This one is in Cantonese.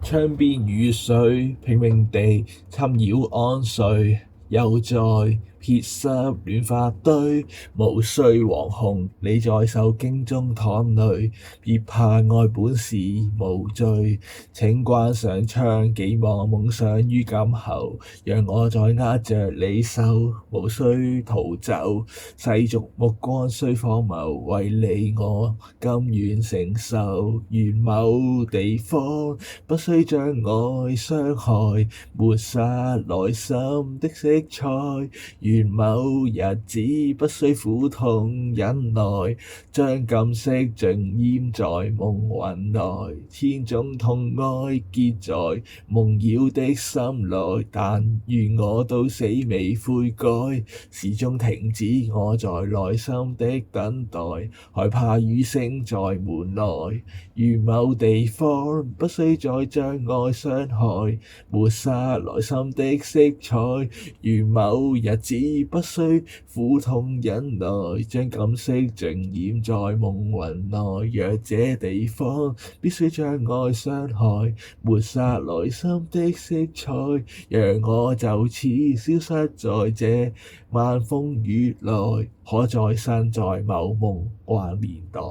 窗邊雨水拼命地侵擾安睡，又再撇濕亂髮堆。無需惶恐，你在受驚中淌淚，別怕愛本是無罪。請關上窗，寄望夢想於今後，讓我再握着你手，無需逃走。世俗目光雖荒謬，為你我甘願承受。願某地方不需將愛傷害，抹殺內心的色彩。願某日子不需苦痛忍耐，將感色盡淹在夢魂內。千種痛哀結在夢繞的心內，但願我到死未悔改，始終停止我在內心的等待，害怕雨聲在門內。願某地方不需再將愛傷害，抹殺內心的色彩。願某日子不需苦痛忍耐，將感色盡染在夢魂內。若這地方必須將愛傷害，抹殺內心的色彩，讓我就此消失在這晚風雨內，可再生在某夢幻年代。